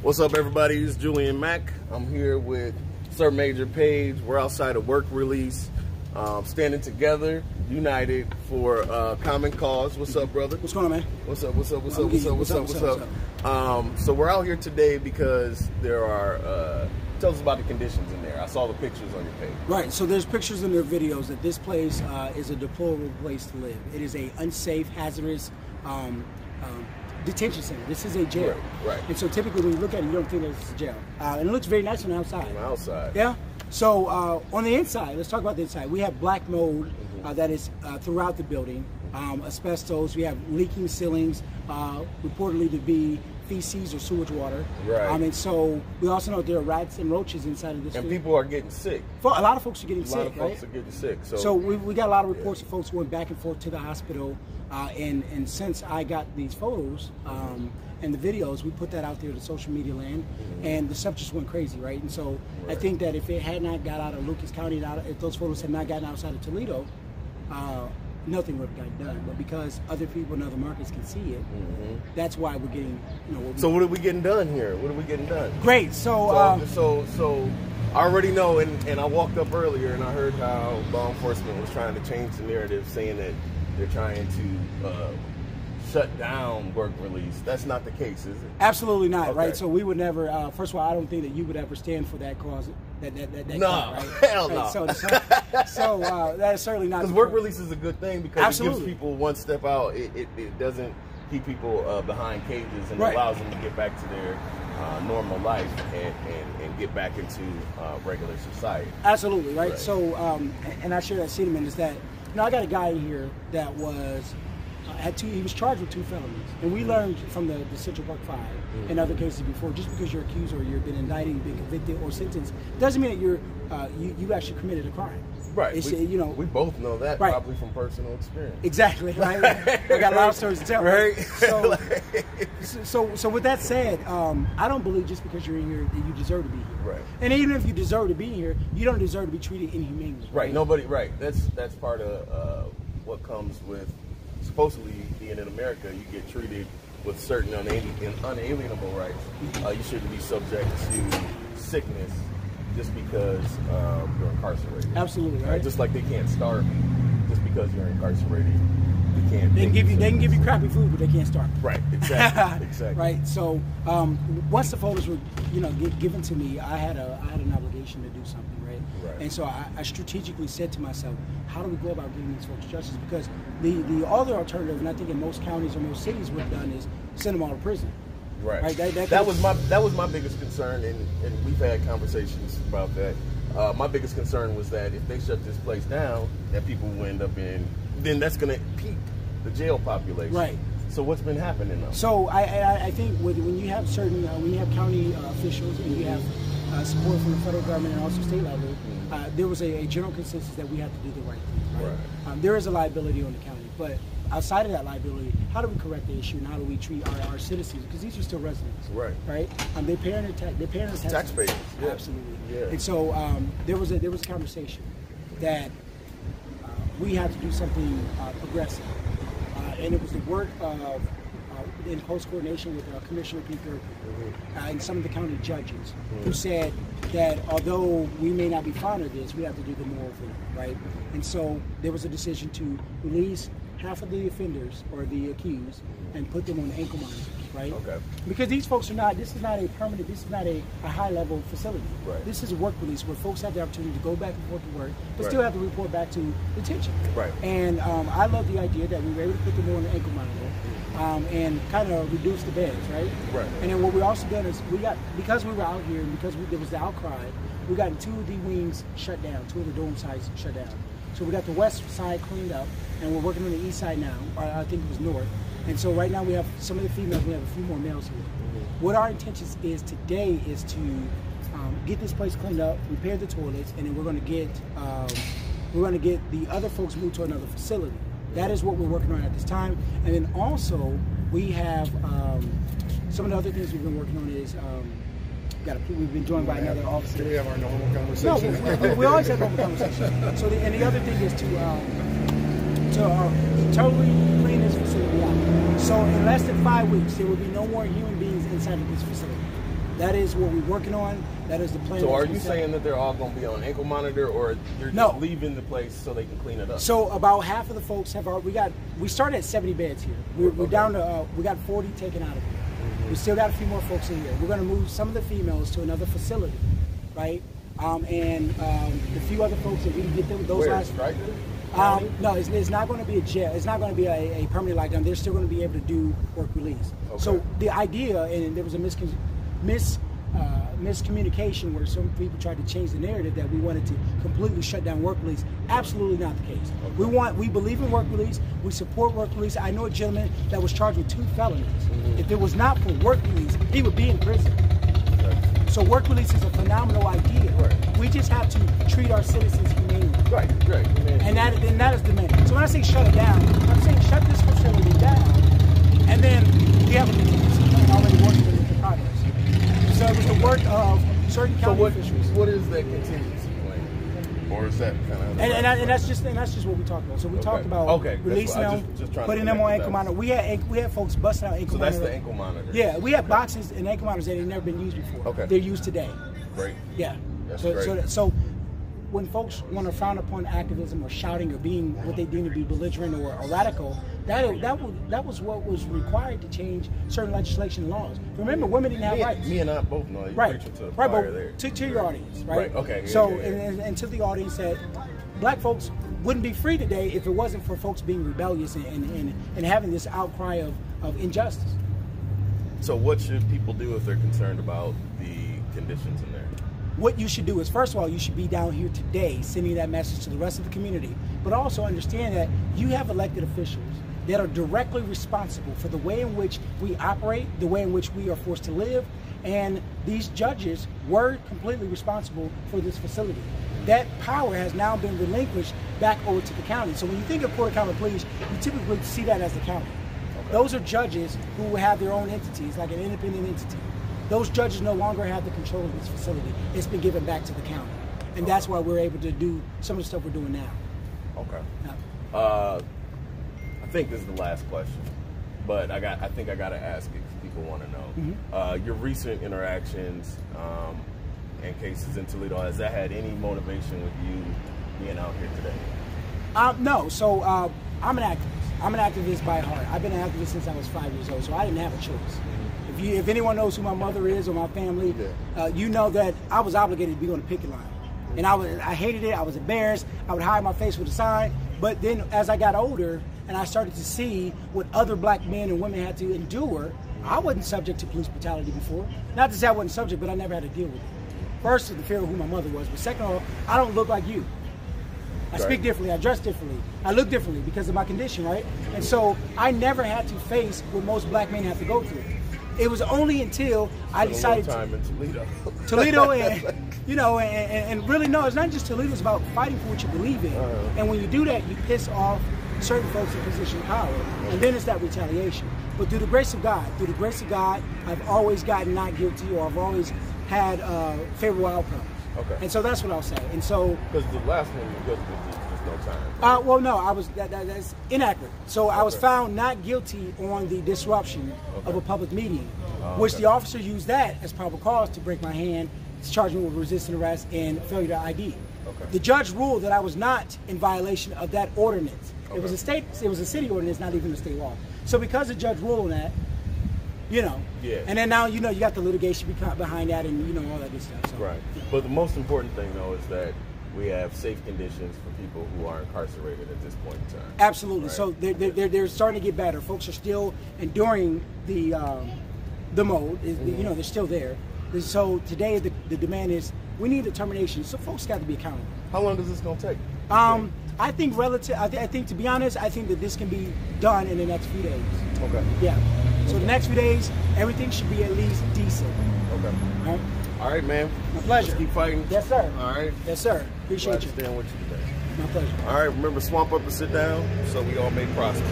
What's up, everybody? It's Julian Mack. I'm here with Sir Maejor Page. We're outside a work release, standing together, united for a common cause. What's up, brother? What's going on, man? What's up? So we're out here today because there are. Tell us about the conditions in there. I saw the pictures on your page. Right. So there's pictures in their videos that this place is a deplorable place to live. It is a unsafe, hazardous detention center. This is a jail. Right. And so typically when you look at it, you don't think that it's a jail. And it looks very nice on the outside. On the outside. Yeah. So on the inside, let's talk about the inside. We have black mold that is throughout the building. Asbestos. We have leaking ceilings, reportedly to be feces or sewage water. Right. And so we also know there are rats and roaches inside of this. And people are getting sick. A lot of folks are getting sick. A lot of folks are getting sick. So we got a lot of reports of folks going back and forth to the hospital. And since I got these photos and the videos, we put that out there to social media land, and the stuff just went crazy, right? And so I think that if it had not got out of Lucas County, if those photos had not gotten outside of Toledo, nothing would have gotten done. But because other people in other markets can see it, that's why we're getting, So what are we getting done here? What are we getting done? Great. So so I already know, and I walked up earlier and I heard how law enforcement was trying to change the narrative, saying that they're trying to shut down work release. That's not the case, is it? Absolutely not, Okay. right? So we would never, first of all, I don't think that you would ever stand for that cause. That no, right? Hell no. So that is certainly not. Because work release is a good thing because Absolutely. it gives people one step out. It doesn't keep people behind cages, and Right. allows them to get back to their normal life and get back into regular society. Absolutely, right? Right. So, and I share that sentiment is that, I got a guy here that was, he was charged with 2 felonies. And we learned from the Central Park 5 and other cases before, just because you're accused or you've been indicted, you've been convicted or sentenced, doesn't mean that you actually committed a crime. Right. It's, we both know that, right. Probably from personal experience. Exactly, right? I got a lot of stories to tell. Right. So with that said, I don't believe just because you're in here that you deserve to be here. Right. And even if you deserve to be here, you don't deserve to be treated inhumanely. Right. Nobody. Right. That's part of what comes with supposedly being in America. You get treated with certain unalienable rights. You shouldn't be subject to sickness just because you're incarcerated. Absolutely, right? Just like they can't starve you just because you're incarcerated. They can't. They can give you crappy food, but they can't starve you. Right. Exactly. Exactly. Right. So once the photos were given to me, I had an obligation to do something. Right. And so I strategically said to myself, how do we go about getting these folks justice? Because the other alternative, and I think in most counties or most cities, what done is send them all to prison. Right. That was my biggest concern, and we've had conversations about that. My biggest concern was that if they shut this place down, that people will end up then that's going to peak the jail population. Right. So what's been happening though? So I think when you have when you have county officials and you have support from the federal government and also state level, there was a general consensus that we have to do the right thing. Right. There is a liability on the county, but outside of that liability, how do we correct the issue and how do we treat our citizens? Because these are still residents. Right. Right. They're paying their taxpayers. Yeah. Absolutely. Yeah. And so there was a conversation that we had to do something progressive, and it was the work of in close coordination with Commissioner Peter and some of the county judges who said that although we may not be fond of this, we have to do the moral thing, right? And so there was a decision to release half of the offenders or the accused and put them on ankle monitors, right? Okay. Because these folks this is not a permanent, this is not a high-level facility. Right. This is a work release where folks have the opportunity to go back and forth to work, but still have to report back to detention. Right. And I love the idea that we were able to put them on an ankle monitor and kind of reduce the beds, right? Right. And then what we also done is because we were out here and because there was the outcry, we got 2 of the wings shut down, 2 of the dorm sites shut down. So we got the west side cleaned up, and we're working on the east side now, or I think it was north. And so right now we have some of the females, we have a few more males here. What our intention is today is to get this place cleaned up, repair the toilets, and then we're going to get the other folks moved to another facility. That is what we're working on at this time. And then also we have some of the other things we've been working on is we've been joined by another officer. Do we have our normal conversation? No, we always have normal conversations. So the other thing is to totally clean this facility out. So in less than 5 weeks, there will be no more human beings inside of this facility. That is what we're working on. That is the plan. So are you saying that they're all going to be on ankle monitor, or you're just leaving the place so they can clean it up? So about half of the folks have already, we started at 70 beds here. We're down to, we got 40 taken out of here. We still got a few more folks in here. We're going to move some of the females to another facility, right? The few other folks that we can get them, those last. No, it's not going to be a jail. It's not going to be a permanent lockdown. They're still going to be able to do work release. Okay. So the idea, and there was a miscommunication where some people tried to change the narrative that we wanted to completely shut down work release. Absolutely not the case. Okay. We believe in work release. We support work release. I know a gentleman that was charged with 2 felonies. If it was not for work release, he would be in prison. So work release is a phenomenal idea. Right. We just have to treat our citizens humanely. Right. And that is the main. So when I say shut it down, I'm saying shut this facility down, and then we have a contingency plan already working with the progress. So it was the work of certain county officials. What is that contingency plan? Or is that kind of and that's just what we talked about. So we talked about releasing them, putting them on ankle monitor. We had folks busting out ankle monitor. So that's the ankle monitor. Yeah, we have boxes and ankle monitors that have never been used before. Okay. They're used today. Great. Yeah. That's great. So when folks want to frown upon activism or shouting or being what they deem to be belligerent or radical, that was what was required to change certain legislation and laws. Remember, women didn't have rights. Me and I both know you're preaching to the choir there. To your audience, right? Okay. So and to the audience that black folks wouldn't be free today if it wasn't for folks being rebellious and having this outcry of injustice. So what should people do if they're concerned about the conditions in there? What you should do is, first of all, you should be down here today sending that message to the rest of the community, but also understand that you have elected officials that are directly responsible for the way in which we operate, the way in which we are forced to live, and these judges were completely responsible for this facility. That power has now been relinquished back over to the county. So when you think of Court of Common Pleas, you typically see that as the county. Okay. Those are judges who have their own entities, like an independent entity. Those judges no longer have the control of this facility. It's been given back to the county. And that's why we're able to do some of the stuff we're doing now. Okay. I think this is the last question, but I think I got to ask it because people want to know. Your recent interactions and cases in Toledo, has that had any motivation with you being out here today? No. So I'm an activist. I'm an activist by heart. I've been an activist since I was 5 years old, so I didn't have a choice. If anyone knows who my mother is or my family, you know that I was obligated to be on the picket line. And I hated it. I was embarrassed. I would hide my face with a sign. But then as I got older and I started to see what other black men and women had to endure, I wasn't subject to police brutality before. Not to say I wasn't subject, but I never had to deal with it. First, the fear of who my mother was. But second of all, I don't look like you. I speak differently, I dress differently, I look differently because of my condition, right? And so I never had to face what most black men have to go through. It was only until I decided time in Toledo and really, no, it's not just Toledo, it's about fighting for what you believe in. And when you do that, you piss off certain folks in position of power, and then it's that retaliation. But through the grace of God, I've always gotten not guilty, or I've always had favorable outcomes. Okay. And so that's what I'll say. And so because the last one you guilty there's no time. Well, no, I was that's inaccurate. So I was found not guilty on the disruption of a public meeting, which the officer used that as probable cause to break my hand, to charge me with resisting arrest and failure to ID. The judge ruled that I was not in violation of that ordinance. It was a city ordinance, not even a state law. So because the judge ruled on that, and then now you got the litigation behind that, and all that good stuff. So, right. But the most important thing though is that we have safe conditions for people who are incarcerated at this point in time. Absolutely. Right? So they're starting to get better. Folks are still enduring the mode. They're still there. So today the demand is we need a termination. So folks got to be accountable. How long is this going to take? I think I think to be honest, I think that this can be done in the next few days. Okay. Yeah. So the next few days, everything should be at least decent. Okay. All right, man. My pleasure. Let's keep fighting. Yes, sir. All right. Yes, sir. Appreciate you. Staying with you today. My pleasure. All right. Remember, swamp up and sit down so we all may prosper.